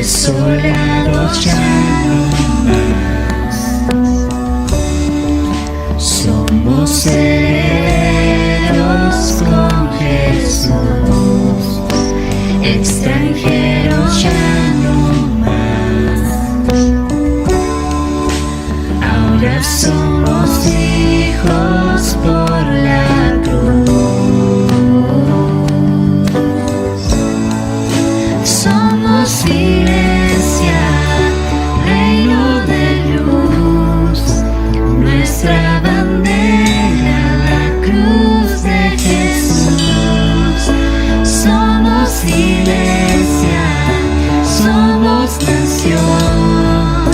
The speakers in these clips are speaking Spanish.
desolados ya no más. Somos herederos con Jesús, extranjeros ya no más. Ahora somos hijos por la cruz. Somos iglesia, reino de luz, nuestra bandera, la cruz de Jesús. Somos iglesia, somos nación,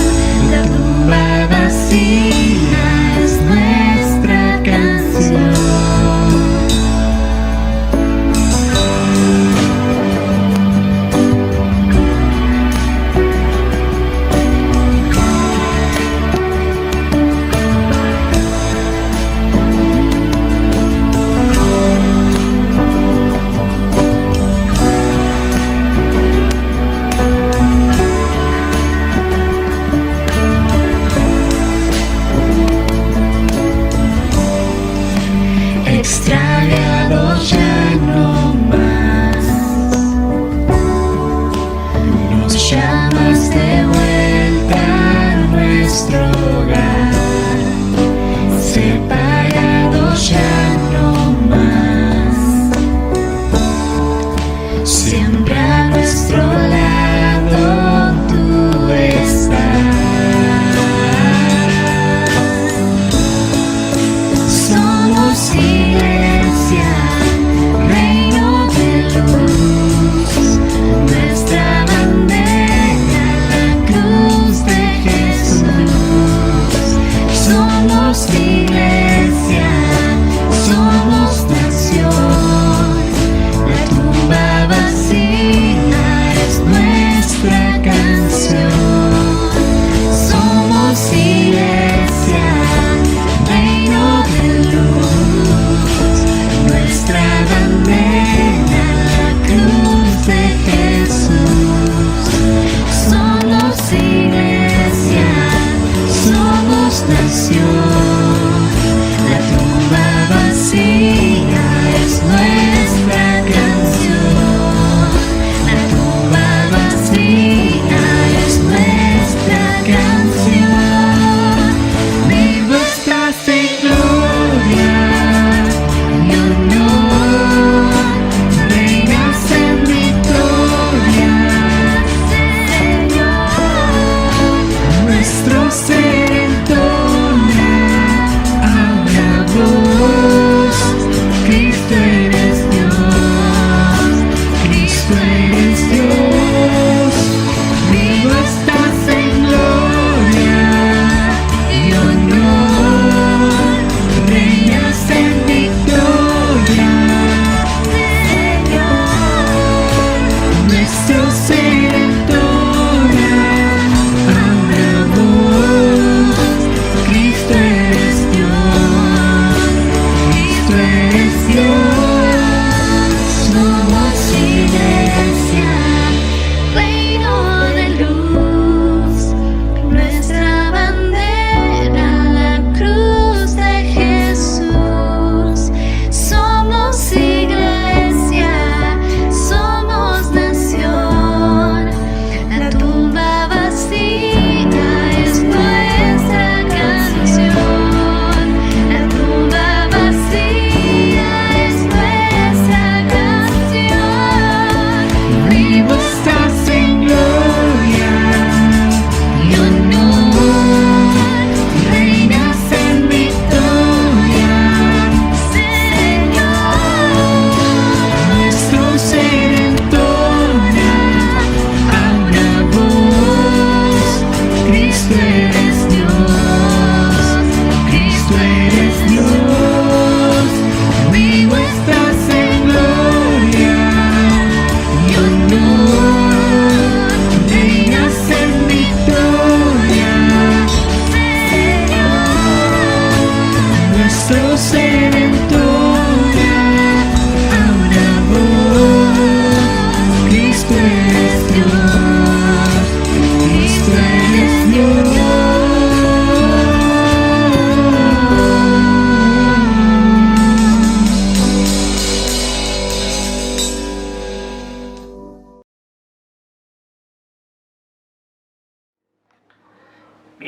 la tumba vacía es nuestra canción.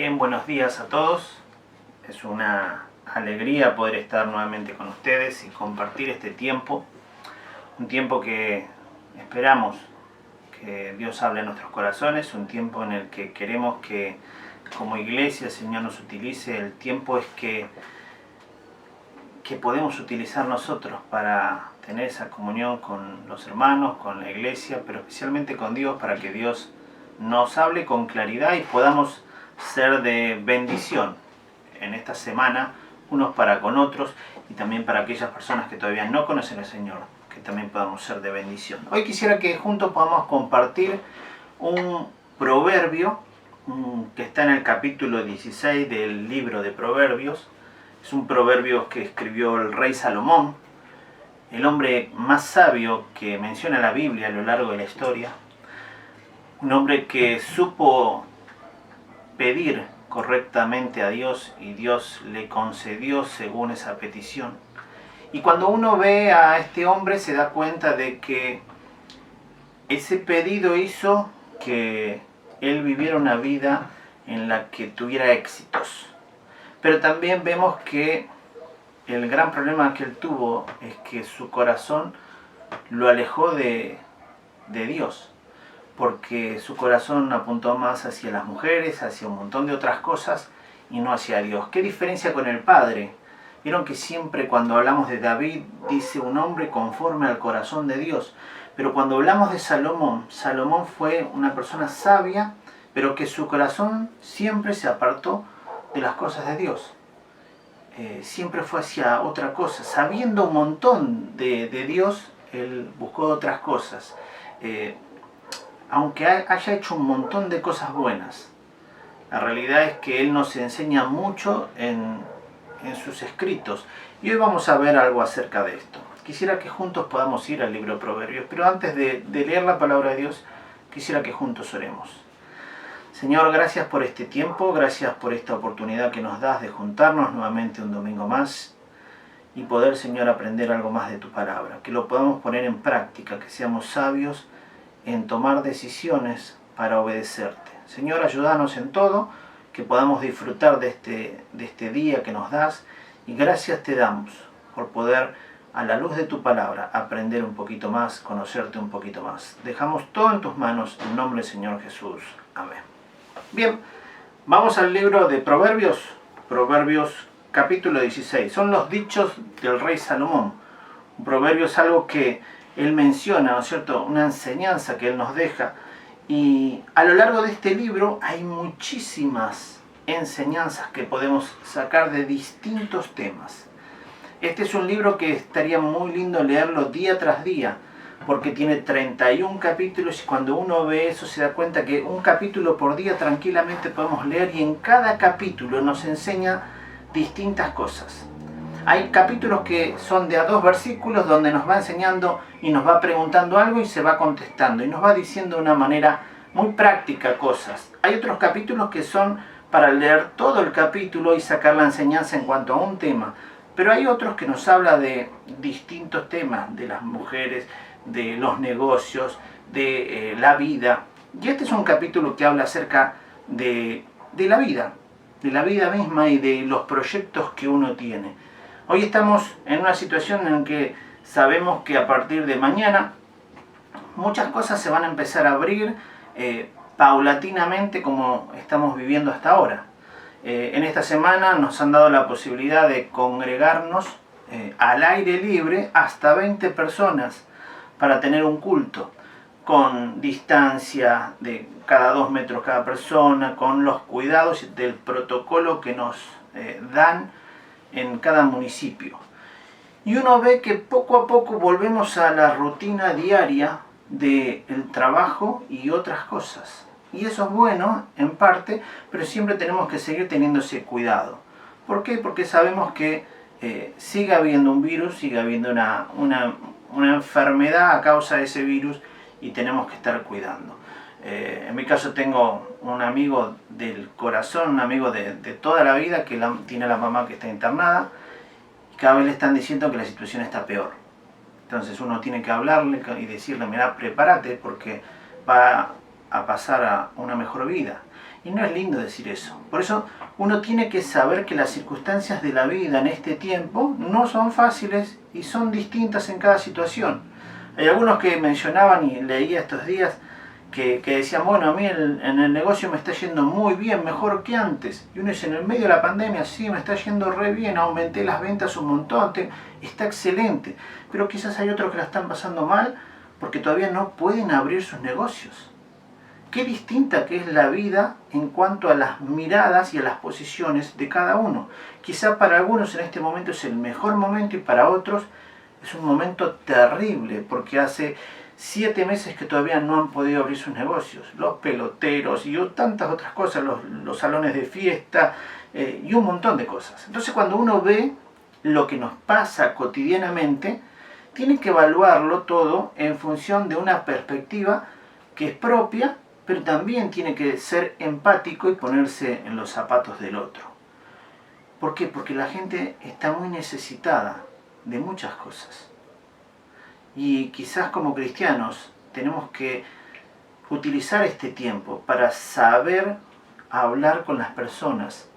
Bien, buenos días a todos. Es una alegría poder estar nuevamente con ustedes y compartir este tiempo. Un tiempo que esperamos que Dios hable en nuestros corazones, un tiempo en el que queremos que como iglesia el Señor nos utilice. El tiempo es que podemos utilizar nosotros para tener esa comunión con los hermanos, con la iglesia, pero especialmente con Dios, para que Dios nos hable con claridad y podamos ser de bendición en esta semana, unos para con otros, y también para aquellas personas que todavía no conocen al Señor, que también podamos ser de bendición. Hoy quisiera que juntos podamos compartir un proverbio que está en el capítulo 16 del libro de Proverbios. Es un proverbio que escribió el rey Salomón, el hombre más sabio que menciona la Biblia a lo largo de la historia. Un hombre que supo pedir correctamente a Dios y Dios le concedió según esa petición. Y cuando uno ve a este hombre se da cuenta de que ese pedido hizo que él viviera una vida en la que tuviera éxitos. Pero también vemos que el gran problema que él tuvo es que su corazón lo alejó de Dios, porque su corazón apuntó más hacia las mujeres, hacia un montón de otras cosas y no hacia Dios. ¿Qué diferencia con el Padre? Vieron que siempre cuando hablamos de David dice un hombre conforme al corazón de Dios, pero cuando hablamos de Salomón, Salomón fue una persona sabia, pero que su corazón siempre se apartó de las cosas de Dios. Siempre fue hacia otra cosa. Sabiendo un montón de Dios, él buscó otras cosas. Aunque haya hecho un montón de cosas buenas, la realidad es que él nos enseña mucho en sus escritos. Y hoy vamos a ver algo acerca de esto. Quisiera que juntos podamos ir al libro de Proverbios, pero antes de leer la palabra de Dios, quisiera que juntos oremos. Señor, gracias por este tiempo, gracias por esta oportunidad que nos das de juntarnos nuevamente un domingo más y poder, Señor, aprender algo más de tu palabra, que lo podamos poner en práctica, que seamos sabios en tomar decisiones para obedecerte. Señor, ayúdanos en todo, que podamos disfrutar de este día que nos das, y gracias te damos por poder, a la luz de tu palabra, aprender un poquito más, conocerte un poquito más. Dejamos todo en tus manos, en nombre del Señor Jesús. Amén. Bien, vamos al libro de Proverbios, Proverbios capítulo 16. Son los dichos del rey Salomón. Un proverbio es algo que él menciona, ¿no es cierto?, una enseñanza que él nos deja. Y a lo largo de este libro hay muchísimas enseñanzas que podemos sacar de distintos temas. Este es un libro que estaría muy lindo leerlo día tras día, porque tiene 31 capítulos y cuando uno ve eso se da cuenta que un capítulo por día tranquilamente podemos leer, y en cada capítulo nos enseña distintas cosas. Hay capítulos que son de a 2 versículos donde nos va enseñando y nos va preguntando algo y se va contestando y nos va diciendo de una manera muy práctica cosas. Hay otros capítulos que son para leer todo el capítulo y sacar la enseñanza en cuanto a un tema. Pero hay otros que nos habla de distintos temas, de las mujeres, de los negocios, de la vida. Y este es un capítulo que habla acerca de la vida misma y de los proyectos que uno tiene. Hoy estamos en una situación en que sabemos que a partir de mañana muchas cosas se van a empezar a abrir paulatinamente como estamos viviendo hasta ahora. En esta semana nos han dado la posibilidad de congregarnos al aire libre hasta 20 personas para tener un culto, con distancia de cada 2 metros cada persona, con los cuidados del protocolo que nos dan en cada municipio. Y uno ve que poco a poco volvemos a la rutina diaria del trabajo y otras cosas. Y eso es bueno en parte, pero siempre tenemos que seguir teniendo ese cuidado. ¿Por qué? Porque sabemos que sigue habiendo un virus, sigue habiendo una enfermedad a causa de ese virus y tenemos que estar cuidando. En mi caso tengo un amigo del corazón, un amigo de toda la vida que tiene a la mamá que está internada, y cada vez le están diciendo que la situación está peor. Entonces uno tiene que hablarle y decirle, mira, prepárate porque va a pasar a una mejor vida. Y no es lindo decir eso. Por eso uno tiene que saber que las circunstancias de la vida en este tiempo no son fáciles y son distintas en cada situación. Hay algunos que mencionaban, y leía estos días, que decían, bueno, a mí en el negocio me está yendo muy bien, mejor que antes. Y uno dice, en el medio de la pandemia, sí, me está yendo re bien, aumenté las ventas un montón, está excelente. Pero quizás hay otros que la están pasando mal porque todavía no pueden abrir sus negocios. Qué distinta que es la vida en cuanto a las miradas y a las posiciones de cada uno. Quizá para algunos en este momento es el mejor momento y para otros es un momento terrible porque hace 7 meses que todavía no han podido abrir sus negocios. Los peloteros y tantas otras cosas, los salones de fiesta y un montón de cosas. Entonces cuando uno ve lo que nos pasa cotidianamente, tiene que evaluarlo todo en función de una perspectiva que es propia, pero también tiene que ser empático y ponerse en los zapatos del otro. ¿Por qué? Porque la gente está muy necesitada de muchas cosas. Y quizás como cristianos tenemos que utilizar este tiempo para saber hablar con las personas,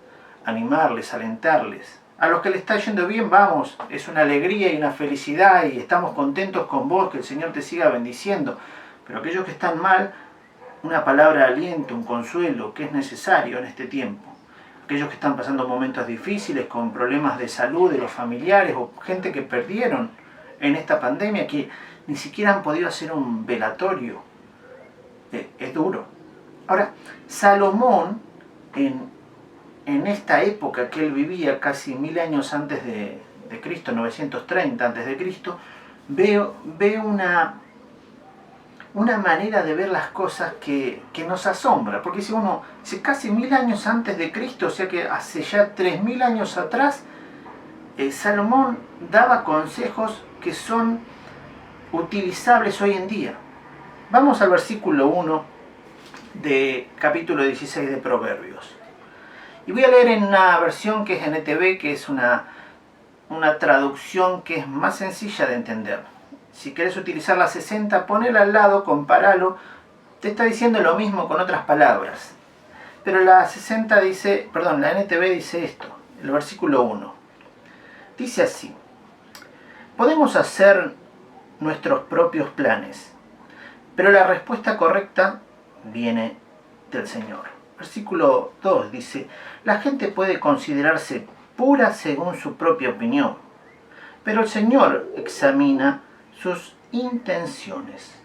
animarles, alentarles. A los que le está yendo bien, vamos, es una alegría y una felicidad y estamos contentos con vos, que el Señor te siga bendiciendo. Pero aquellos que están mal, una palabra de aliento, un consuelo, que es necesario en este tiempo. Aquellos que están pasando momentos difíciles, con problemas de salud de los familiares o gente que perdieron en esta pandemia, que ni siquiera han podido hacer un velatorio. Es duro. Ahora, Salomón, en esta época que él vivía, casi 1000 años antes de Cristo, 930 antes de Cristo, ve una manera de ver las cosas que nos asombra. Porque si uno, casi 1000 años antes de Cristo, o sea que hace ya 3000 años atrás, Salomón daba consejos que son utilizables hoy en día. Vamos al versículo 1 de capítulo 16 de Proverbios. Y voy a leer en una versión que es NTV, que es una traducción que es más sencilla de entender. Si querés utilizar la 60, ponela al lado, compáralo. Te está diciendo lo mismo con otras palabras. Pero la 60 dice, perdón, la NTV dice esto, el versículo 1. Dice así: podemos hacer nuestros propios planes, pero la respuesta correcta viene del Señor. Versículo 2 dice: la gente puede considerarse pura según su propia opinión, pero el Señor examina sus intenciones.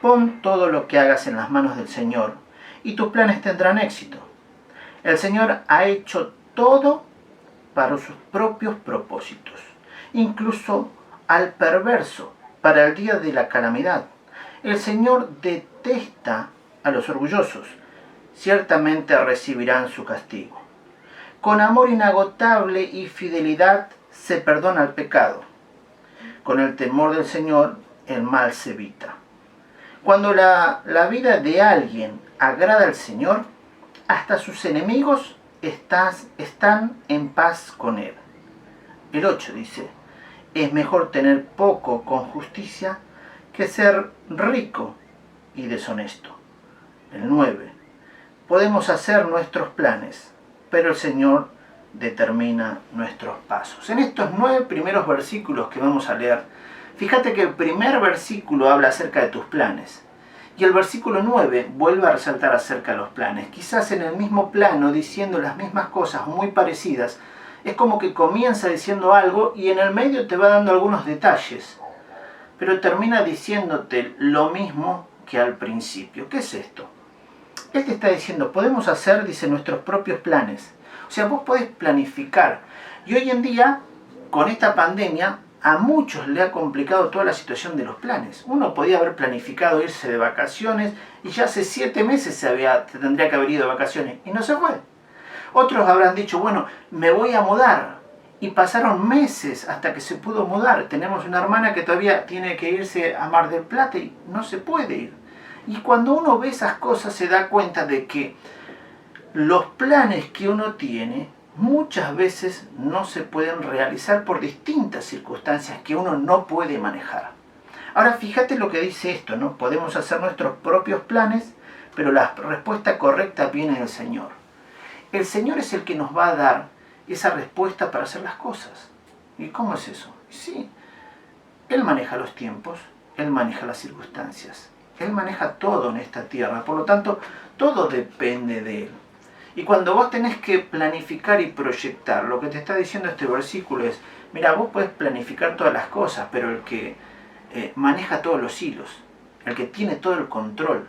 Pon todo lo que hagas en las manos del Señor y tus planes tendrán éxito. El Señor ha hecho todo para sus propios propósitos, incluso al perverso para el día de la calamidad. El Señor detesta a los orgullosos, ciertamente recibirán su castigo. Con amor inagotable y fidelidad se perdona el pecado. Con el temor del Señor el mal se evita. Cuando la vida de alguien agrada al Señor, hasta sus enemigos están en paz con él. El 8 dice: es mejor tener poco con justicia que ser rico y deshonesto. El 9: podemos hacer nuestros planes, pero el Señor determina nuestros pasos. En estos 9 primeros versículos que vamos a leer, fíjate que el primer versículo habla acerca de tus planes. Y el versículo 9 vuelve a resaltar acerca de los planes. Quizás en el mismo plano, diciendo las mismas cosas muy parecidas. Es como que comienza diciendo algo y en el medio te va dando algunos detalles. Pero termina diciéndote lo mismo que al principio. ¿Qué es esto? Él te está diciendo, podemos hacer, dice, nuestros propios planes. O sea, vos podés planificar. Y hoy en día, con esta pandemia, a muchos le ha complicado toda la situación de los planes. Uno podía haber planificado irse de vacaciones y ya hace 7 meses se tendría que haber ido de vacaciones y no se fue. Otros habrán dicho, bueno, me voy a mudar. Y pasaron meses hasta que se pudo mudar. Tenemos una hermana que todavía tiene que irse a Mar del Plata y no se puede ir. Y cuando uno ve esas cosas se da cuenta de que los planes que uno tiene muchas veces no se pueden realizar por distintas circunstancias que uno no puede manejar. Ahora fíjate lo que dice esto, ¿no? Podemos hacer nuestros propios planes, pero la respuesta correcta viene del Señor. El Señor es el que nos va a dar esa respuesta para hacer las cosas. ¿Y cómo es eso? Sí, Él maneja los tiempos, Él maneja las circunstancias, Él maneja todo en esta tierra, por lo tanto, todo depende de Él. Y cuando vos tenés que planificar y proyectar, lo que te está diciendo este versículo es, mira, vos podés planificar todas las cosas, pero el que maneja todos los hilos, el que tiene todo el control,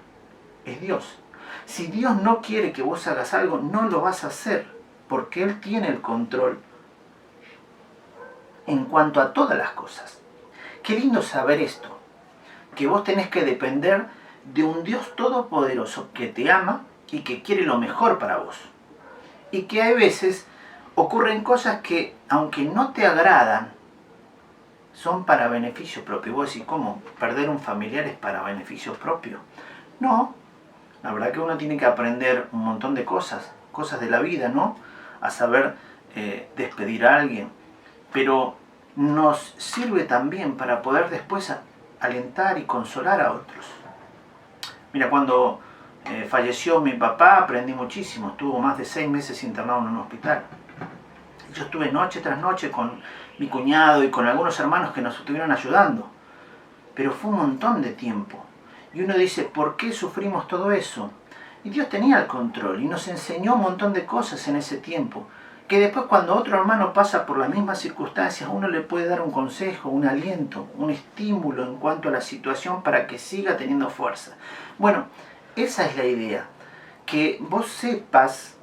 es Dios. Si Dios no quiere que vos hagas algo, no lo vas a hacer, porque Él tiene el control en cuanto a todas las cosas. Qué lindo saber esto, que vos tenés que depender de un Dios todopoderoso que te ama y que quiere lo mejor para vos. Y que hay veces ocurren cosas que, aunque no te agradan, son para beneficio propio. Y vos decís, ¿cómo? ¿Perder un familiar es para beneficio propio? No, la verdad que uno tiene que aprender un montón de cosas de la vida, ¿no? A saber despedir a alguien. Pero nos sirve también para poder después alentar y consolar a otros. Mira, cuando falleció mi papá, aprendí muchísimo. Estuvo más de 6 meses internado en un hospital. Yo estuve noche tras noche con mi cuñado y con algunos hermanos que nos estuvieron ayudando. Pero fue un montón de tiempo. Y uno dice, ¿por qué sufrimos todo eso? Y Dios tenía el control y nos enseñó un montón de cosas en ese tiempo. Que después cuando otro hermano pasa por las mismas circunstancias, uno le puede dar un consejo, un aliento, un estímulo en cuanto a la situación para que siga teniendo fuerza. Bueno, esa es la idea, que vos sepas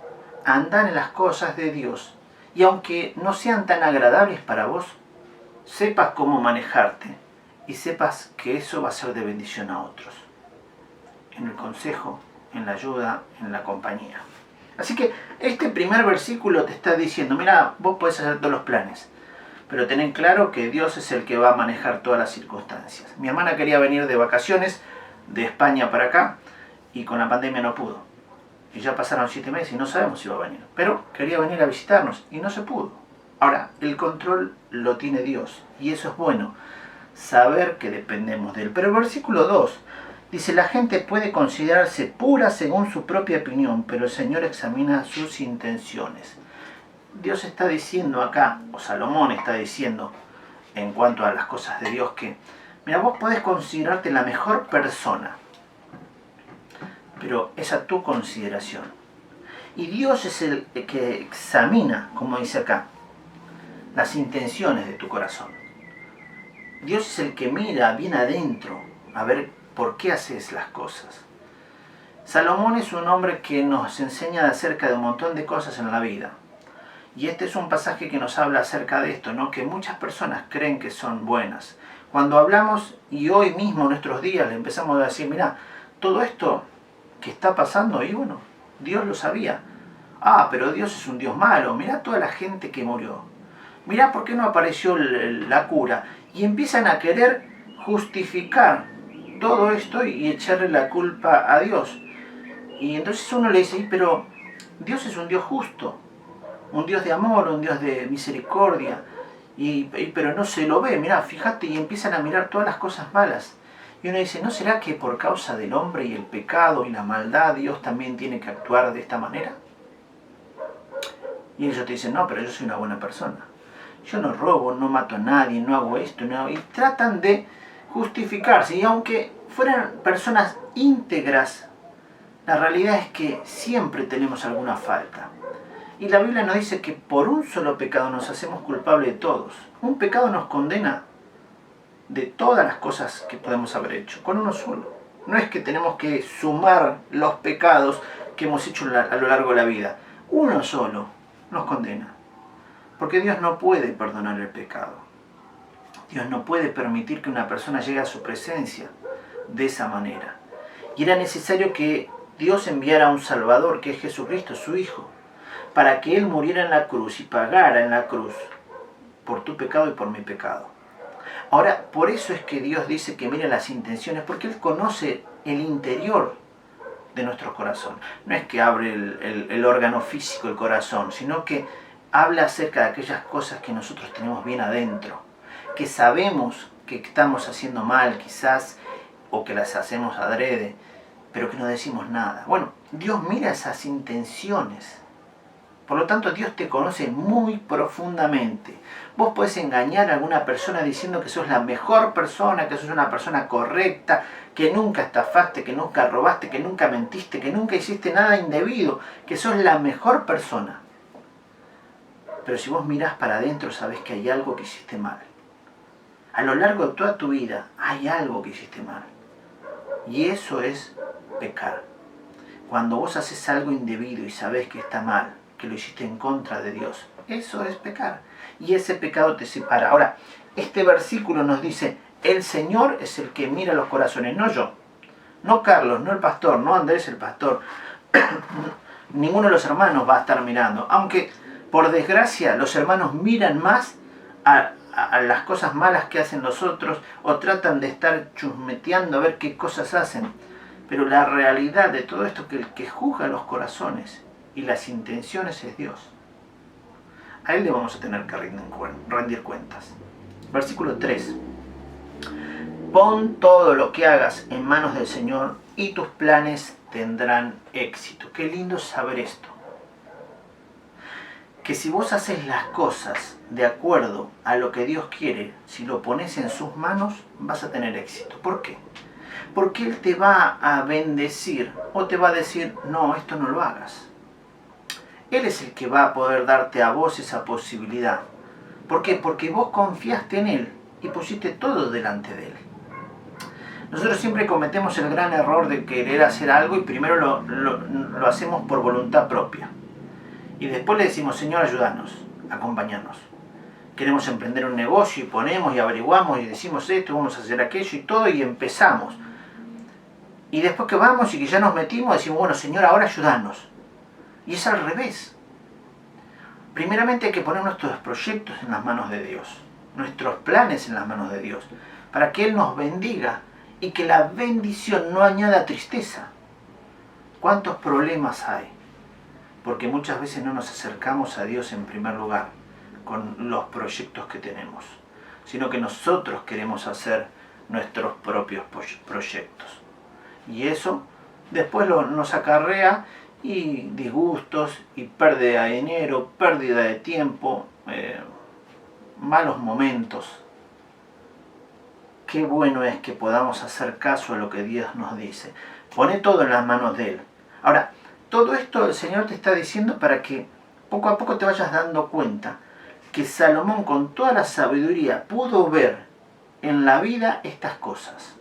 andar en las cosas de Dios y aunque no sean tan agradables para vos, sepas cómo manejarte y sepas que eso va a ser de bendición a otros, en el consejo, en la ayuda, en la compañía. Así que este primer versículo te está diciendo, mira, vos podés hacer todos los planes, pero ten claro que Dios es el que va a manejar todas las circunstancias. Mi hermana quería venir de vacaciones de España para acá y con la pandemia no pudo. Y ya pasaron 7 meses y no sabemos si va a venir. Pero quería venir a visitarnos y no se pudo. Ahora, el control lo tiene Dios y eso es bueno, saber que dependemos de Él. Pero el versículo 2 dice, la gente puede considerarse pura según su propia opinión, pero el Señor examina sus intenciones. Dios está diciendo acá, o Salomón está diciendo, en cuanto a las cosas de Dios, que, mira, vos podés considerarte la mejor persona, pero es a tu consideración. Y Dios es el que examina, como dice acá, las intenciones de tu corazón. Dios es el que mira bien adentro, a ver por qué haces las cosas. Salomón es un hombre que nos enseña acerca de un montón de cosas en la vida. Y este es un pasaje que nos habla acerca de esto, ¿no? Que muchas personas creen que son buenas. Cuando hablamos, y hoy mismo en nuestros días, le empezamos a decir, mira, todo esto que está pasando, y bueno, Dios lo sabía. Ah, pero Dios es un Dios malo, mira toda la gente que murió. Mira por qué no apareció la cura. Y empiezan a querer justificar todo esto y echarle la culpa a Dios. Y entonces uno le dice, pero Dios es un Dios justo, un Dios de amor, un Dios de misericordia, pero no se lo ve, mirá, fíjate, y empiezan a mirar todas las cosas malas. Y uno dice, ¿no será que por causa del hombre y el pecado y la maldad Dios también tiene que actuar de esta manera? Y ellos te dicen, no, pero yo soy una buena persona. Yo no robo, no mato a nadie, no hago esto, no hago... Y tratan de justificarse. Y aunque fueran personas íntegras, la realidad es que siempre tenemos alguna falta. Y la Biblia nos dice que por un solo pecado nos hacemos culpables de todos. Un pecado nos condena de todas las cosas que podemos haber hecho, con uno solo. No es que tenemos que sumar los pecados que hemos hecho a lo largo de la vida. Uno solo nos condena. Porque Dios no puede perdonar el pecado. Dios no puede permitir que una persona llegue a su presencia de esa manera. Y era necesario que Dios enviara a un Salvador, que es Jesucristo, su Hijo, para que Él muriera en la cruz y pagara en la cruz por tu pecado y por mi pecado. Ahora, por eso es que Dios dice que mire las intenciones, porque Él conoce el interior de nuestro corazón. No es que abre el órgano físico, el corazón, sino que habla acerca de aquellas cosas que nosotros tenemos bien adentro, que sabemos que estamos haciendo mal quizás, o que las hacemos adrede, pero que no decimos nada. Bueno, Dios mira esas intenciones. Por lo tanto, Dios te conoce muy profundamente. Vos podés engañar a alguna persona diciendo que sos la mejor persona, que sos una persona correcta, que nunca estafaste, que nunca robaste, que nunca mentiste, que nunca hiciste nada indebido, que sos la mejor persona. Pero si vos mirás para adentro, sabés que hay algo que hiciste mal. A lo largo de toda tu vida hay algo que hiciste mal. Y eso es pecar. Cuando vos haces algo indebido y sabés que está mal, que lo hiciste en contra de Dios, eso es pecar. Y ese pecado te separa. Ahora, este versículo nos dice, el Señor es el que mira los corazones, no yo. No Carlos, no el pastor, no Andrés el pastor. Ninguno de los hermanos va a estar mirando. Aunque, por desgracia, los hermanos miran más a las cosas malas que hacen los otros o tratan de estar chusmeteando a ver qué cosas hacen. Pero la realidad de todo esto es que el que juzga los corazones y las intenciones es Dios. A Él le vamos a tener que rendir cuentas. Versículo 3. Pon todo lo que hagas en manos del Señor y tus planes tendrán éxito. Qué lindo saber esto. Que si vos haces las cosas de acuerdo a lo que Dios quiere, si lo pones en sus manos, vas a tener éxito. ¿Por qué? Porque Él te va a bendecir o te va a decir, no, esto no lo hagas. Él es el que va a poder darte a vos esa posibilidad. ¿Por qué? Porque vos confiaste en Él y pusiste todo delante de Él. Nosotros siempre cometemos el gran error de querer hacer algo y primero lo hacemos por voluntad propia. Y después le decimos, Señor, ayúdanos, acompáñanos. Queremos emprender un negocio y ponemos y averiguamos y decimos esto, vamos a hacer aquello y todo y empezamos. Y después que vamos y que ya nos metimos, decimos, bueno, Señor, ahora ayúdanos. Y es al revés. Primeramente hay que poner nuestros proyectos en las manos de Dios, nuestros planes en las manos de Dios, para que Él nos bendiga y que la bendición no añada tristeza. ¿Cuántos problemas hay? Porque muchas veces no nos acercamos a Dios en primer lugar con los proyectos que tenemos, sino que nosotros queremos hacer nuestros propios proyectos. Y eso después nos acarrea y disgustos y pérdida de dinero, pérdida de tiempo, malos momentos. Qué bueno es que podamos hacer caso a lo que Dios nos dice. Pone todo en las manos de Él. Ahora, todo esto el Señor te está diciendo para que poco a poco te vayas dando cuenta que Salomón con toda la sabiduría pudo ver en la vida estas cosas.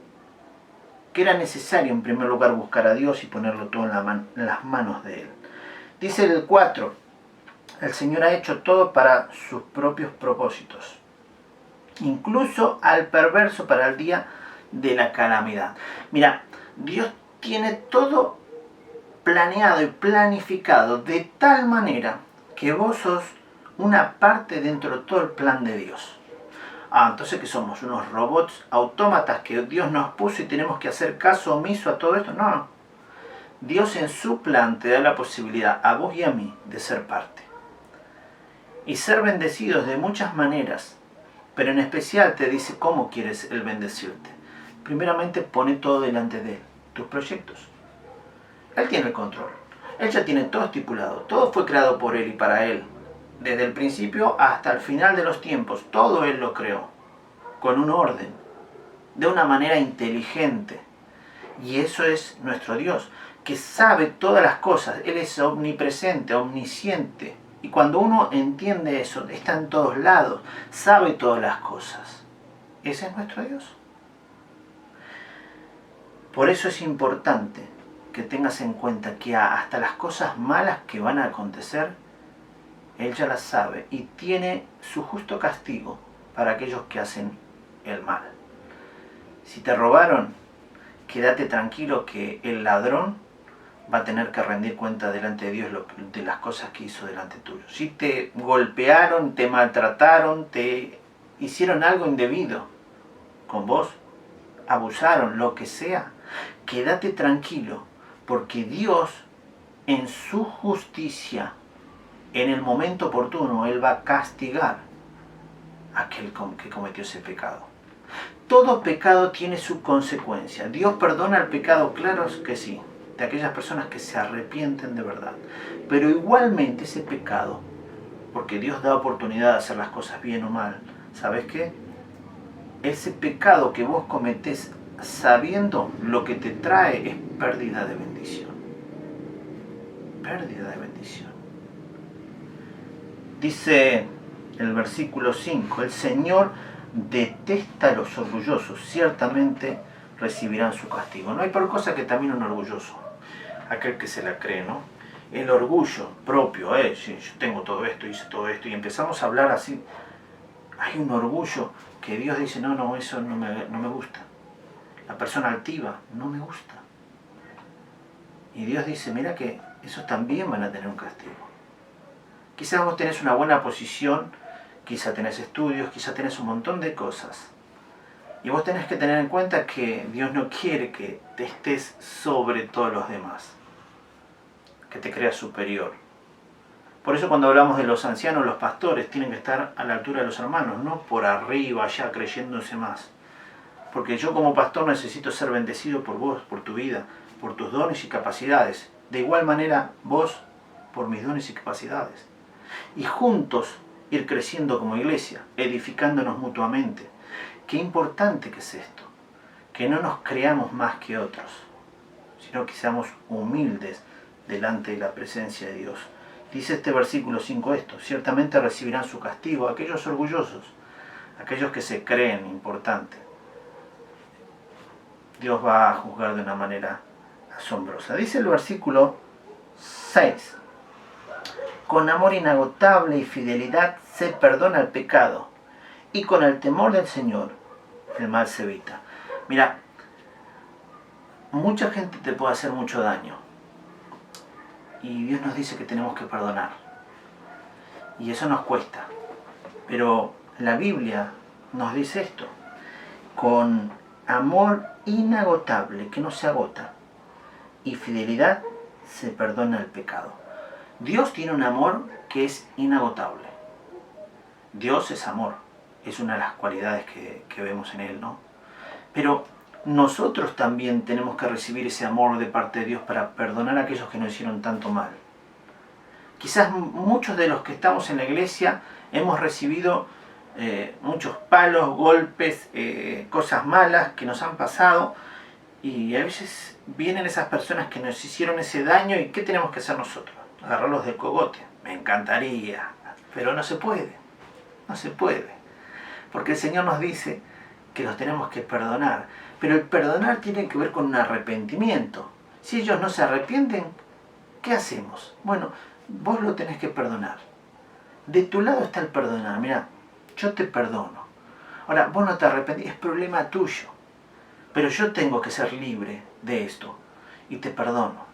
Que era necesario en primer lugar buscar a Dios y ponerlo todo en las manos de Él. Dice el 4, el Señor ha hecho todo para sus propios propósitos, incluso al perverso para el día de la calamidad. Mira, Dios tiene todo planeado y planificado de tal manera que vos sos una parte dentro de todo el plan de Dios. Entonces que somos unos robots autómatas que Dios nos puso y tenemos que hacer caso omiso a todo esto. No. Dios en su plan te da la posibilidad a vos y a mí de ser parte. Y ser bendecidos de muchas maneras, pero en especial te dice cómo quieres Él bendecirte. Primeramente pone todo delante de Él, tus proyectos. Él tiene el control. Él ya tiene todo estipulado. Todo fue creado por Él y para Él. Desde el principio hasta el final de los tiempos, todo Él lo creó, con un orden, de una manera inteligente. Y eso es nuestro Dios, que sabe todas las cosas. Él es omnipresente, omnisciente. Y cuando uno entiende eso, está en todos lados, sabe todas las cosas. Ese es nuestro Dios. Por eso es importante que tengas en cuenta que hasta las cosas malas que van a acontecer, Él ya las sabe y tiene su justo castigo para aquellos que hacen el mal. Si te robaron, quédate tranquilo que el ladrón va a tener que rendir cuenta delante de Dios de las cosas que hizo delante tuyo. Si te golpearon, te maltrataron, te hicieron algo indebido con vos, abusaron, lo que sea, quédate tranquilo, porque Dios en su justicia, en el momento oportuno, Él va a castigar a aquel que cometió ese pecado. todo pecado tiene su consecuencia. Dios perdona el pecado, claro que sí, de aquellas personas que se arrepienten de verdad. Pero igualmente ese pecado, porque Dios da oportunidad de hacer las cosas bien o mal, ¿sabes qué? Ese pecado que vos cometés sabiendo lo que te trae es pérdida de bendición. Pérdida de bendición. Dice el versículo 5, el Señor detesta a los orgullosos, ciertamente recibirán su castigo. No hay por cosa que también un orgulloso, aquel que se la cree, ¿no? El orgullo propio, sí, yo tengo todo esto, hice todo esto, y empezamos a hablar así. Hay un orgullo que Dios dice, no, eso no me gusta. La persona altiva, no me gusta. Y Dios dice, mira que esos también van a tener un castigo. Quizás vos tenés una buena posición, quizás tenés estudios, quizás tenés un montón de cosas. Y vos tenés que tener en cuenta que Dios no quiere que te estés sobre todos los demás, que te creas superior. Por eso cuando hablamos de los ancianos, los pastores tienen que estar a la altura de los hermanos, no por arriba, allá, creyéndose más. Porque yo como pastor necesito ser bendecido por vos, por tu vida, por tus dones y capacidades. De igual manera, vos por mis dones y capacidades. Y juntos ir creciendo como iglesia, edificándonos mutuamente. Qué importante que es esto. Que no nos creamos más que otros, sino que seamos humildes delante de la presencia de Dios. Dice este versículo 5 esto, ciertamente recibirán su castigo aquellos orgullosos, aquellos que se creen importantes. Dios va a juzgar de una manera asombrosa. Dice el versículo 6, con amor inagotable y fidelidad se perdona el pecado, y con el temor del Señor el mal se evita. Mira, mucha gente te puede hacer mucho daño, y Dios nos dice que tenemos que perdonar. Y eso nos cuesta. Pero la Biblia nos dice esto. Con amor inagotable, que no se agota, y fidelidad se perdona el pecado. Dios tiene un amor que es inagotable. Dios es amor. Es una de las cualidades que vemos en Él, ¿no? Pero nosotros también tenemos que recibir ese amor de parte de Dios para perdonar a aquellos que nos hicieron tanto mal. Quizás muchos de los que estamos en la iglesia hemos recibido muchos palos, golpes, cosas malas que nos han pasado, y a veces vienen esas personas que nos hicieron ese daño, y ¿qué tenemos que hacer nosotros? Agarrarlos del cogote. Me encantaría, pero no se puede. No se puede. Porque el Señor nos dice que los tenemos que perdonar. Pero el perdonar tiene que ver con un arrepentimiento. Si ellos no se arrepienten, ¿qué hacemos? Bueno, vos lo tenés que perdonar. De tu lado está el perdonar. Mira, yo te perdono. Ahora, vos no te arrepentís, es problema tuyo. Pero yo tengo que ser libre de esto y te perdono.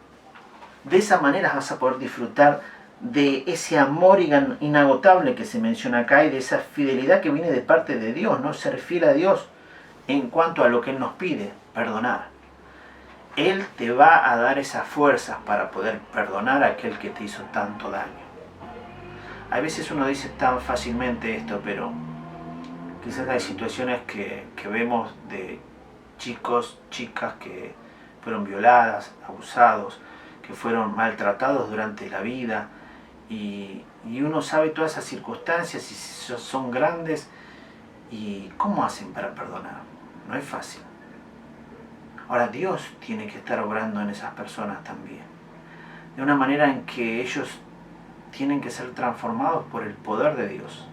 De esa manera vas a poder disfrutar de ese amor inagotable que se menciona acá, y de esa fidelidad que viene de parte de Dios, ¿no? Ser fiel a Dios en cuanto a lo que Él nos pide, perdonar. Él te va a dar esas fuerzas para poder perdonar a aquel que te hizo tanto daño. A veces uno dice tan fácilmente esto, pero quizás hay situaciones que vemos de chicos, chicas que fueron violadas, abusados, que fueron maltratados durante la vida, y uno sabe todas esas circunstancias y son grandes, y ¿cómo hacen para perdonar? No es fácil. Ahora Dios tiene que estar obrando en esas personas también, de una manera en que ellos tienen que ser transformados por el poder de Dios.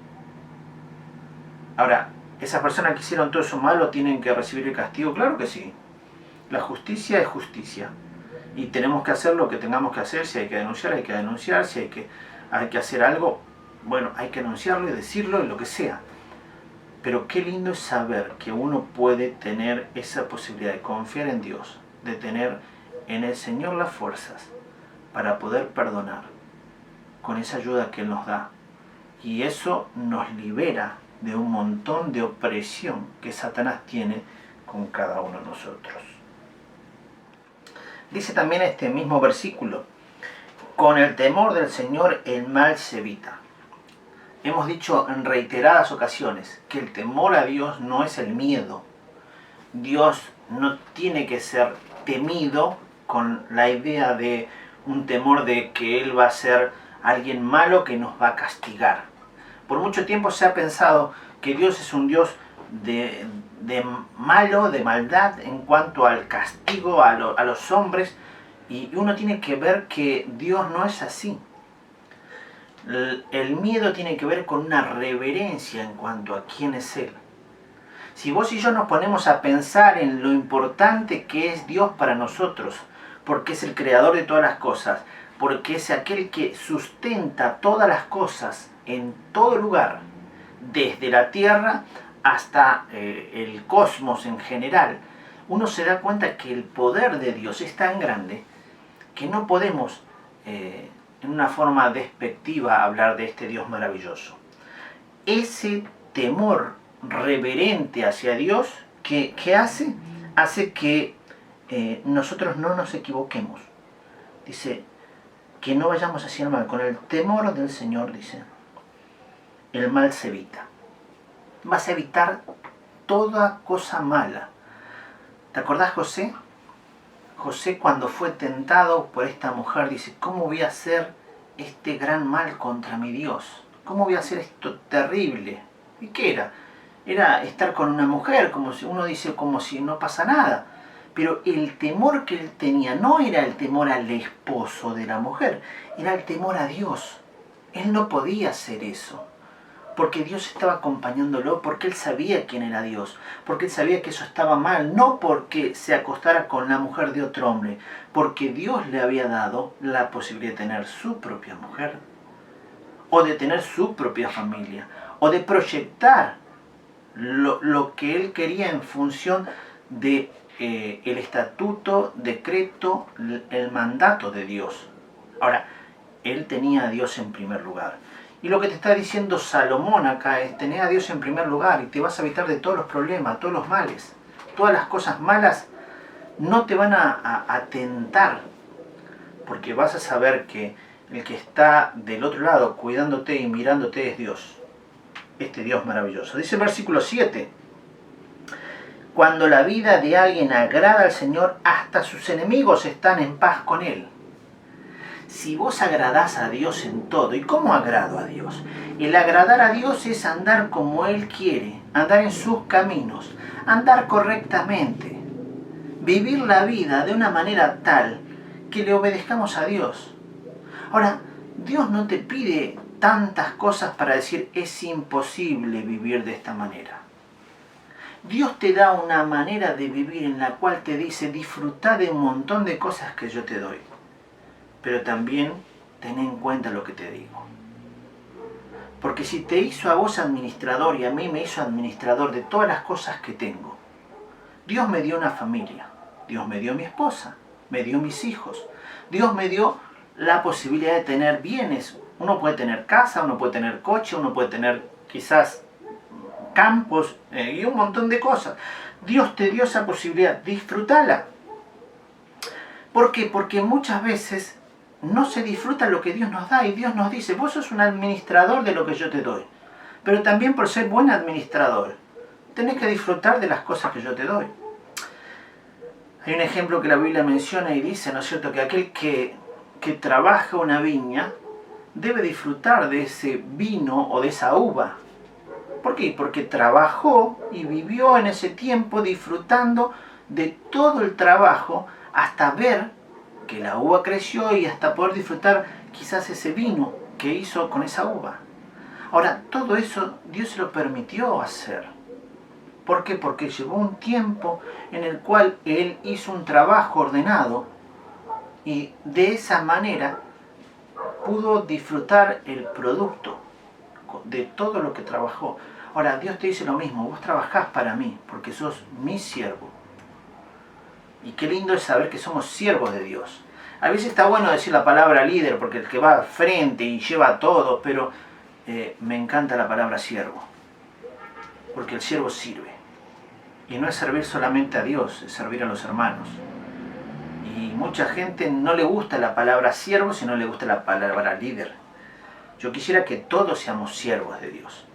Ahora, ¿esas personas que hicieron todo eso malo tienen que recibir el castigo? Claro que sí. La justicia es justicia. Y tenemos que hacer lo que tengamos que hacer. Si hay que denunciar, hay que denunciar. Si hay que hacer algo, bueno, hay que anunciarlo y decirlo y lo que sea. Pero qué lindo es saber que uno puede tener esa posibilidad de confiar en Dios, de tener en el Señor las fuerzas para poder perdonar con esa ayuda que Él nos da. Y eso nos libera de un montón de opresión que Satanás tiene con cada uno de nosotros. Dice también este mismo versículo, con el temor del Señor el mal se evita. Hemos dicho en reiteradas ocasiones que el temor a Dios no es el miedo, Dios no tiene que ser temido con la idea de un temor de que Él va a ser alguien malo que nos va a castigar. Por mucho tiempo se ha pensado que Dios es un Dios de malo, de maldad en cuanto al castigo a los hombres, y uno tiene que ver que Dios no es así. El miedo tiene que ver con una reverencia en cuanto a quién es Él. Si vos y yo nos ponemos a pensar en lo importante que es Dios para nosotros, porque es el creador de todas las cosas, porque es aquel que sustenta todas las cosas en todo lugar, desde la tierra hasta el cosmos en general, uno se da cuenta que el poder de Dios es tan grande que no podemos en una forma despectiva hablar de este Dios maravilloso. Ese temor reverente hacia Dios, ¿qué hace? Hace que nosotros no nos equivoquemos. Dice, que no vayamos hacia el mal. Con el temor del Señor, dice, el mal se evita. Vas a evitar toda cosa mala. ¿Te acordás, José? José, cuando fue tentado por esta mujer, dice, ¿cómo voy a hacer este gran mal contra mi Dios? ¿Cómo voy a hacer esto terrible? ¿Y qué era? Era estar con una mujer, como si uno dice, como si no pasa nada. Pero el temor que él tenía no era el temor al esposo de la mujer, era el temor a Dios. Él no podía hacer eso, porque Dios estaba acompañándolo, porque él sabía quién era Dios, porque él sabía que eso estaba mal, no porque se acostara con la mujer de otro hombre, porque Dios le había dado la posibilidad de tener su propia mujer, o de tener su propia familia, o de proyectar lo que él quería en función de el estatuto, decreto, el mandato de Dios. Ahora, él tenía a Dios en primer lugar. Y lo que te está diciendo Salomón acá es, tener a Dios en primer lugar y te vas a evitar de todos los problemas, todos los males. Todas las cosas malas no te van a tentar, porque vas a saber que el que está del otro lado cuidándote y mirándote es Dios. Este Dios maravilloso. Dice el versículo 7. Cuando la vida de alguien agrada al Señor, hasta sus enemigos están en paz con Él. Si vos agradás a Dios en todo, ¿y cómo agrado a Dios? El agradar a Dios es andar como Él quiere, andar en sus caminos, andar correctamente, vivir la vida de una manera tal que le obedezcamos a Dios. Ahora, Dios no te pide tantas cosas para decir es imposible vivir de esta manera. Dios te da una manera de vivir en la cual te dice disfruta de un montón de cosas que yo te doy, pero también ten en cuenta lo que te digo. Porque si te hizo a vos administrador y a mí me hizo administrador de todas las cosas que tengo, Dios me dio una familia, Dios me dio mi esposa, me dio mis hijos, Dios me dio la posibilidad de tener bienes. Uno puede tener casa, uno puede tener coche, uno puede tener quizás campos y un montón de cosas. Dios te dio esa posibilidad, disfrútala. ¿Por qué? Porque muchas veces no se disfruta lo que Dios nos da y Dios nos dice, vos sos un administrador de lo que yo te doy, pero también por ser buen administrador tenés que disfrutar de las cosas que yo te doy. Hay un ejemplo que la Biblia menciona y dice, ¿no es cierto?, que aquel que trabaja una viña debe disfrutar de ese vino o de esa uva. ¿Por qué? Porque trabajó y vivió en ese tiempo disfrutando de todo el trabajo hasta ver que la uva creció y hasta poder disfrutar quizás ese vino que hizo con esa uva. Ahora, todo eso Dios se lo permitió hacer. ¿Por qué? Porque llevó un tiempo en el cual Él hizo un trabajo ordenado y de esa manera pudo disfrutar el producto de todo lo que trabajó. Ahora, Dios te dice lo mismo, vos trabajás para mí, porque sos mi siervo. Y qué lindo es saber que somos siervos de Dios. A veces está bueno decir la palabra líder, porque el que va al frente y lleva todo, pero me encanta la palabra siervo, porque el siervo sirve. Y no es servir solamente a Dios, es servir a los hermanos. Y mucha gente no le gusta la palabra siervo, sino le gusta la palabra líder. Yo quisiera que todos seamos siervos de Dios,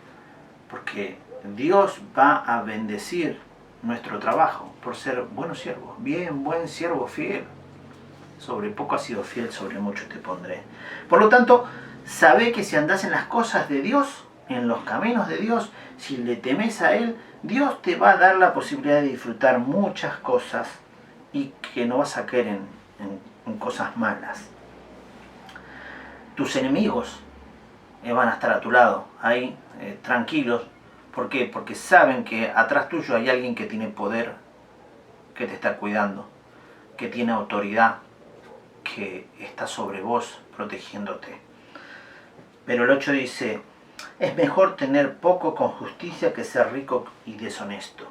porque Dios va a bendecir nuestro trabajo, por ser buenos siervos. Bien, buen siervo fiel. Sobre poco has sido fiel, sobre mucho te pondré. Por lo tanto, sabe que si andás en las cosas de Dios, en los caminos de Dios, si le temes a Él, Dios te va a dar la posibilidad de disfrutar muchas cosas y que no vas a caer en cosas malas. Tus enemigos van a estar a tu lado, ahí, tranquilos. ¿Por qué? Porque saben que atrás tuyo hay alguien que tiene poder, que te está cuidando, que tiene autoridad, que está sobre vos protegiéndote. Pero el 8 dice, es mejor tener poco con justicia que ser rico y deshonesto.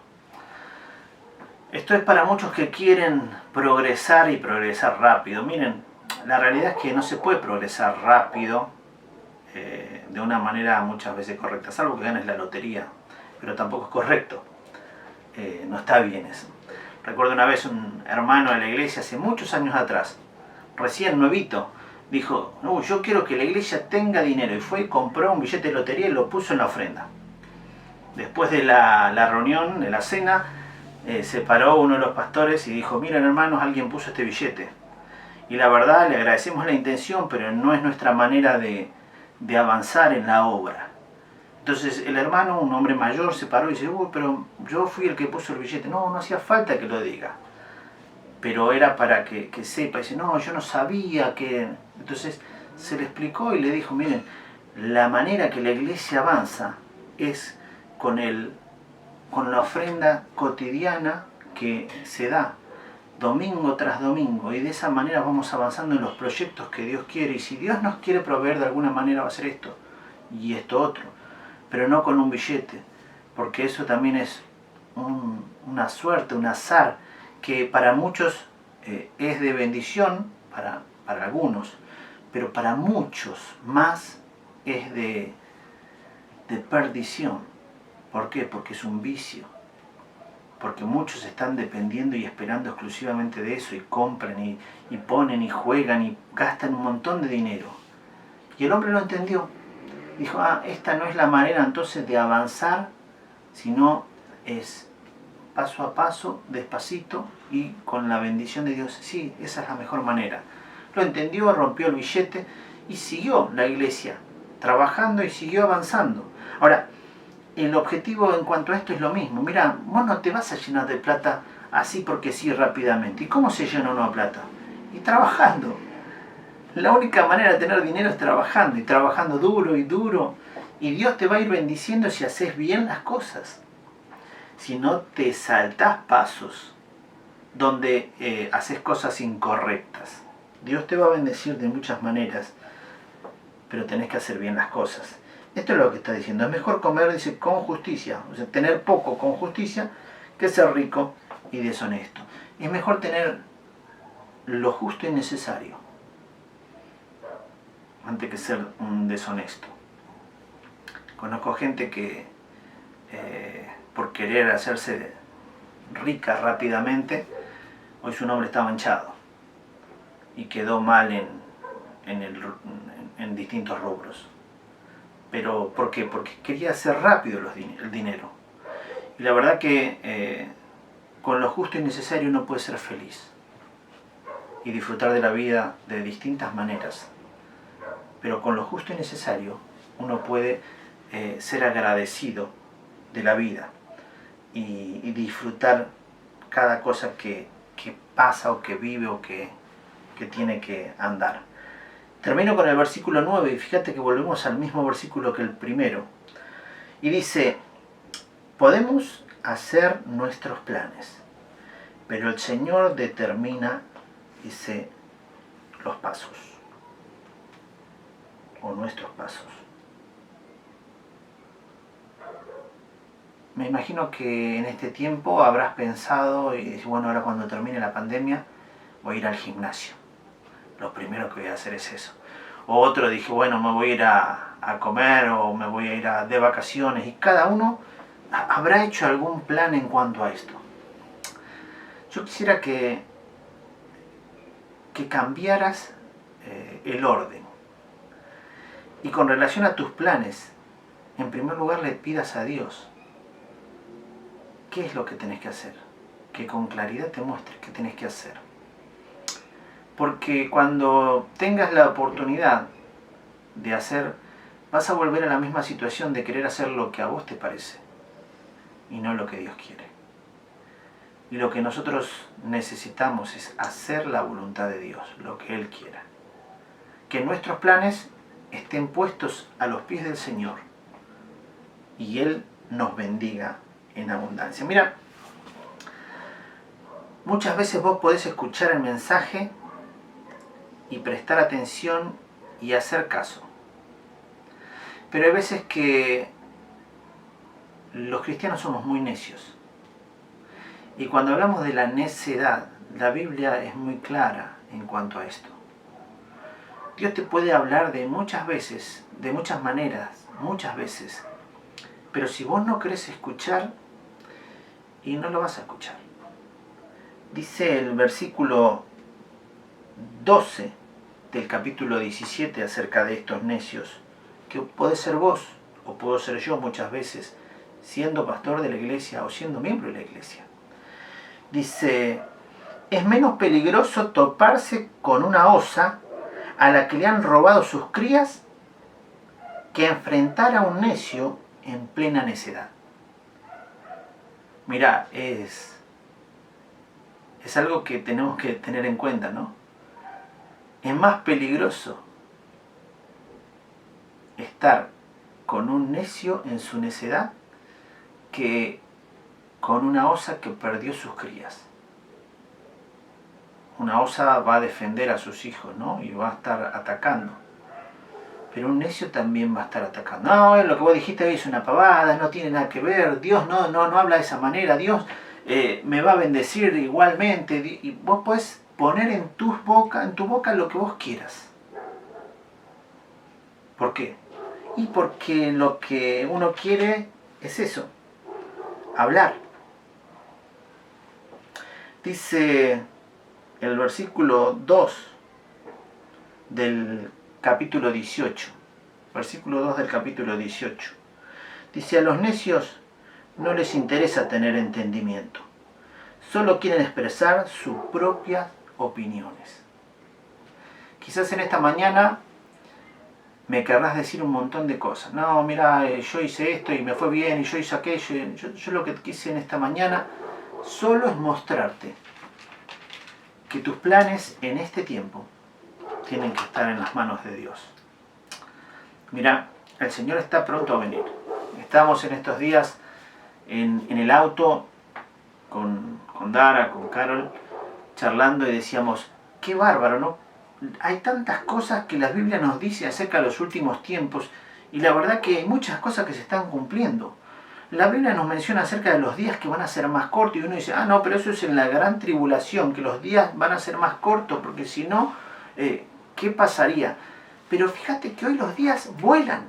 Esto es para muchos que quieren progresar y progresar rápido. Miren, la realidad es que no se puede progresar rápido de una manera muchas veces correcta, salvo que ganes la lotería, pero tampoco es correcto. No está bien eso. Recuerdo una vez un hermano de la iglesia hace muchos años atrás, recién nuevito, dijo, no, yo quiero que la iglesia tenga dinero, y fue y compró un billete de lotería y lo puso en la ofrenda. Después de la reunión, de la cena, se paró uno de los pastores y dijo, miren hermanos, alguien puso este billete. Y la verdad, le agradecemos la intención, pero no es nuestra manera de avanzar en la obra. Entonces el hermano, un hombre mayor, se paró y dice, pero yo fui el que puso el billete. No, no hacía falta que lo diga. Pero era para que sepa. Dice, no, yo no sabía que... Entonces se le explicó y le dijo, miren, la manera que la iglesia avanza es con la ofrenda cotidiana que se da domingo tras domingo, y de esa manera vamos avanzando en los proyectos que Dios quiere. Y si Dios nos quiere proveer de alguna manera, va a hacer esto y esto otro, pero no con un billete, porque eso también es una suerte, un azar, que para muchos es de bendición, para algunos, pero para muchos más es de perdición. ¿Por qué? Porque es un vicio. Porque muchos están dependiendo y esperando exclusivamente de eso, y compran y ponen y juegan y gastan un montón de dinero. Y el hombre lo entendió. Dijo, esta no es la manera entonces de avanzar, sino es paso a paso, despacito y con la bendición de Dios. Sí, esa es la mejor manera. Lo entendió, rompió el billete y siguió la iglesia trabajando y siguió avanzando. Ahora, el objetivo en cuanto a esto es lo mismo. Mira, vos no te vas a llenar de plata así porque sí rápidamente. ¿Y cómo se llena uno de plata? Y trabajando. La única manera de tener dinero es trabajando, y trabajando duro y duro. Y Dios te va a ir bendiciendo si haces bien las cosas. Si no te saltás pasos donde haces cosas incorrectas. Dios te va a bendecir de muchas maneras, pero tenés que hacer bien las cosas. Esto es lo que está diciendo. Es mejor comer, dice, con justicia. O sea, tener poco con justicia que ser rico y deshonesto. Es mejor tener lo justo y necesario antes que ser un deshonesto. Conozco gente que por querer hacerse rica rápidamente, hoy su nombre está manchado y quedó mal en distintos rubros. ¿Pero por qué? Porque quería hacer rápido el dinero. Y la verdad que con lo justo y necesario uno puede ser feliz y disfrutar de la vida de distintas maneras. Pero con lo justo y necesario uno puede ser agradecido de la vida y disfrutar cada cosa que pasa o que vive o que tiene que andar. Termino con el versículo 9 y fíjate que volvemos al mismo versículo que el primero. Y dice, podemos hacer nuestros planes, pero el Señor determina, dice, los pasos, o nuestros pasos. Me imagino que en este tiempo habrás pensado y dices, bueno, ahora cuando termine la pandemia voy a ir al gimnasio. Lo primero que voy a hacer es eso. O otro dije, bueno, me voy a ir a comer o me voy a ir de vacaciones. Y cada uno habrá hecho algún plan en cuanto a esto. Yo quisiera que cambiaras el orden. Y con relación a tus planes, en primer lugar le pidas a Dios qué es lo que tenés que hacer, que con claridad te muestre qué tenés que hacer. Porque cuando tengas la oportunidad de hacer, vas a volver a la misma situación de querer hacer lo que a vos te parece y no lo que Dios quiere. Y lo que nosotros necesitamos es hacer la voluntad de Dios, lo que Él quiera. Que nuestros planes estén puestos a los pies del Señor y Él nos bendiga en abundancia. Mira, muchas veces vos podés escuchar el mensaje y prestar atención y hacer caso. Pero hay veces que los cristianos somos muy necios. Y cuando hablamos de la necedad, la Biblia es muy clara en cuanto a esto. Dios te puede hablar de muchas veces, de muchas maneras, muchas veces. Pero si vos no querés escuchar, y no lo vas a escuchar. Dice el versículo 12 del capítulo 17 acerca de estos necios, que puede ser vos, o puedo ser yo muchas veces, siendo pastor de la iglesia o siendo miembro de la iglesia. Dice, es menos peligroso toparse con una osa a la que le han robado sus crías que enfrentar a un necio en plena necedad. Mirá, es algo que tenemos que tener en cuenta, ¿no? Es más peligroso estar con un necio en su necedad que con una osa que perdió sus crías. Una osa va a defender a sus hijos, ¿no? Y va a estar atacando. Pero un necio también va a estar atacando. No, lo que vos dijiste hoy es una pavada, no tiene nada que ver. Dios no habla de esa manera. Dios me va a bendecir igualmente. Y vos podés poner en tu boca lo que vos quieras. ¿Por qué? Y porque lo que uno quiere es eso, hablar. Dice el versículo 2 del capítulo 18. Versículo 2 del capítulo 18. Dice, a los necios no les interesa tener entendimiento. Solo quieren expresar sus propias opiniones. Quizás en esta mañana me querrás decir un montón de cosas. No, mira, yo hice esto y me fue bien y yo hice aquello. Yo lo que quise en esta mañana solo es mostrarte que tus planes en este tiempo tienen que estar en las manos de Dios. Mira, el Señor está pronto a venir. Estábamos en estos días en el auto con Dara, con Carol, charlando y decíamos, qué bárbaro, ¿no? Hay tantas cosas que la Biblia nos dice acerca de los últimos tiempos y la verdad que hay muchas cosas que se están cumpliendo. La Biblia nos menciona acerca de los días que van a ser más cortos y uno dice, no, pero eso es en la gran tribulación, que los días van a ser más cortos porque si no, ¿qué pasaría? Pero fíjate que hoy los días vuelan.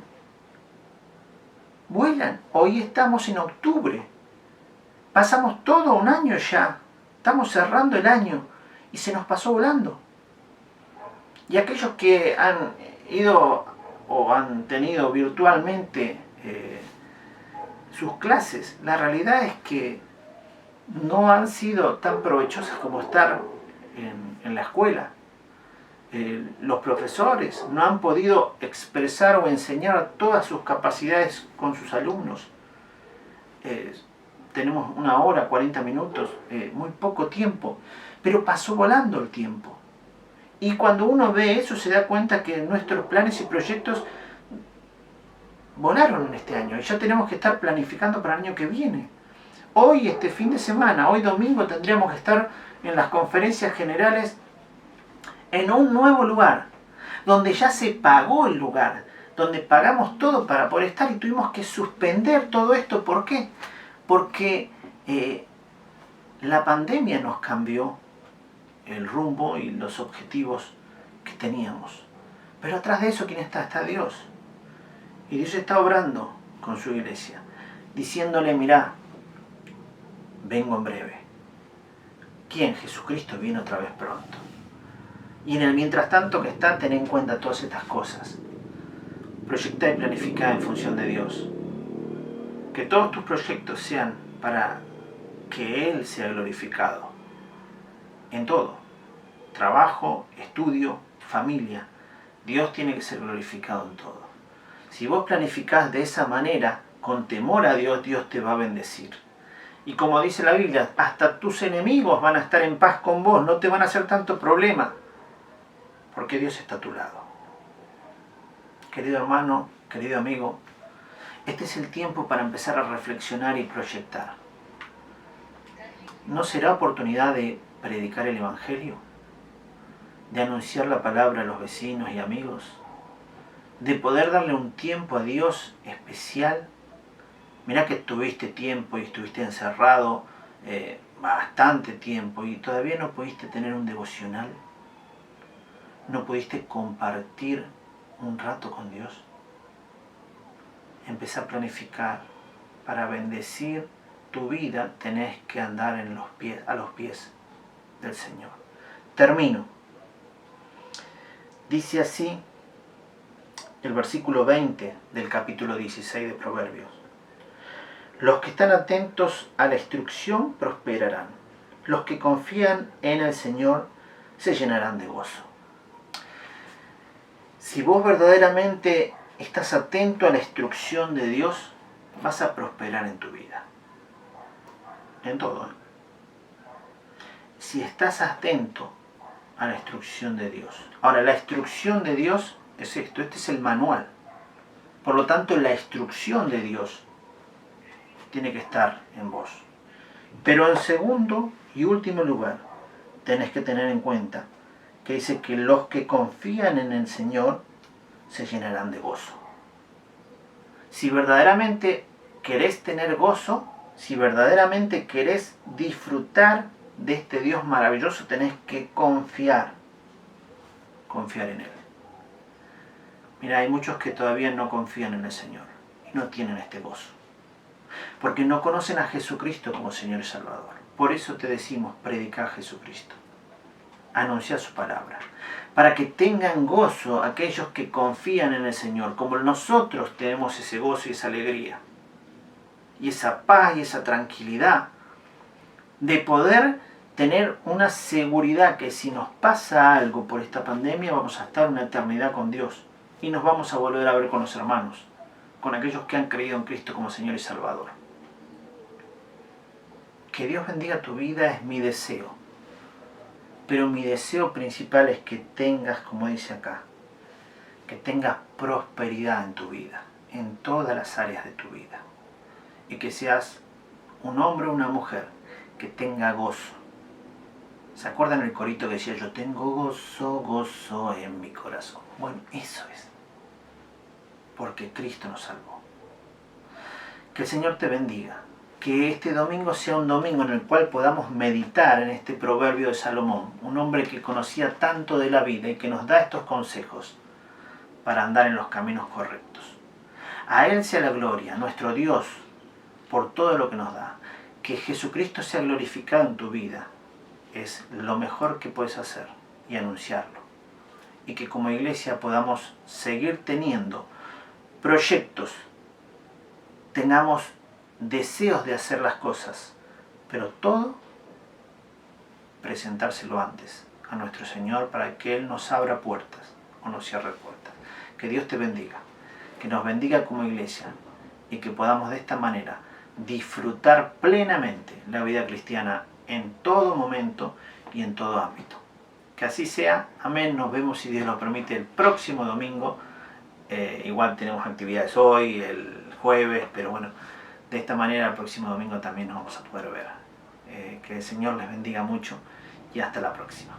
Vuelan. Hoy estamos en octubre. Pasamos todo un año ya. Estamos cerrando el año y se nos pasó volando. Y aquellos que han ido o han tenido virtualmente sus clases, la realidad es que no han sido tan provechosas como estar en la escuela. Los profesores no han podido expresar o enseñar todas sus capacidades con sus alumnos. Tenemos 1 hora, 40 minutos, muy poco tiempo, pero pasó volando el tiempo. Y cuando uno ve eso se da cuenta que nuestros planes y proyectos volaron en este año y ya tenemos que estar planificando para el año que viene. Hoy, este fin de semana, hoy domingo, tendríamos que estar en las conferencias generales en un nuevo lugar, donde ya se pagó el lugar, donde pagamos todo para poder estar y tuvimos que suspender todo esto. ¿Por qué? Porque la pandemia nos cambió el rumbo y los objetivos que teníamos. Pero atrás de eso, ¿quién está? Está Dios. Y Dios está obrando con su iglesia, diciéndole, mirá, vengo en breve. ¿Quién? Jesucristo viene otra vez pronto. Y en el mientras tanto que está, ten en cuenta todas estas cosas. Proyecta y planifica en función de Dios. Que todos tus proyectos sean para que Él sea glorificado en todo. Trabajo, estudio, familia. Dios tiene que ser glorificado en todo. Si vos planificás de esa manera, con temor a Dios, Dios te va a bendecir. Y como dice la Biblia, hasta tus enemigos van a estar en paz con vos, no te van a hacer tanto problema, porque Dios está a tu lado. Querido hermano, querido amigo, este es el tiempo para empezar a reflexionar y proyectar. ¿No será oportunidad de predicar el Evangelio? ¿De anunciar la palabra a los vecinos y amigos? ¿De poder darle un tiempo a Dios especial? Mirá que tuviste tiempo y estuviste encerrado bastante tiempo y todavía no pudiste tener un devocional. ¿No pudiste compartir un rato con Dios? Empezá a planificar. Para bendecir tu vida tenés que andar a los pies del Señor. Termino. Dice así el versículo 20 del capítulo 16 de Proverbios. Los que están atentos a la instrucción prosperarán. Los que confían en el Señor se llenarán de gozo. Si vos verdaderamente estás atento a la instrucción de Dios, vas a prosperar en tu vida. En todo. Si estás atento a la instrucción de Dios. Ahora, la instrucción de Dios es esto. Este es el manual. Por lo tanto, la instrucción de Dios tiene que estar en vos. Pero en segundo y último lugar, tenés que tener en cuenta que dice que los que confían en el Señor se llenarán de gozo. Si verdaderamente querés tener gozo, si verdaderamente querés disfrutar de este Dios maravilloso, tenés que confiar en Él. Mira, hay muchos que todavía no confían en el Señor y no tienen este gozo, porque no conocen a Jesucristo como Señor y Salvador. Por eso te decimos, predica a Jesucristo, anuncia su palabra, para que tengan gozo aquellos que confían en el Señor, como nosotros tenemos ese gozo y esa alegría, y esa paz y esa tranquilidad, de poder tener una seguridad que si nos pasa algo por esta pandemia, vamos a estar una eternidad con Dios, y nos vamos a volver a ver con los hermanos, con aquellos que han creído en Cristo como Señor y Salvador. Que Dios bendiga tu vida es mi deseo. Pero mi deseo principal es que tengas, como dice acá, que tengas prosperidad en tu vida, en todas las áreas de tu vida. Y que seas un hombre o una mujer que tenga gozo. ¿Se acuerdan el corito que decía, yo tengo gozo, gozo en mi corazón? Bueno, eso es. Porque Cristo nos salvó. Que el Señor te bendiga. Que este domingo sea un domingo en el cual podamos meditar en este proverbio de Salomón, un hombre que conocía tanto de la vida y que nos da estos consejos para andar en los caminos correctos. A Él sea la gloria, nuestro Dios, por todo lo que nos da. Que Jesucristo sea glorificado en tu vida es lo mejor que puedes hacer y anunciarlo. Y que como iglesia podamos seguir teniendo proyectos, tengamos deseos de hacer las cosas, pero todo presentárselo antes a nuestro Señor para que Él nos abra puertas o nos cierre puertas. Que Dios te bendiga, que nos bendiga como iglesia y que podamos de esta manera disfrutar plenamente la vida cristiana en todo momento y en todo ámbito. Que así sea. Amén. Nos vemos, si Dios lo permite, el próximo domingo. Igual tenemos actividades hoy, el jueves, pero bueno, de esta manera el próximo domingo también nos vamos a poder ver. Que el Señor les bendiga mucho y hasta la próxima.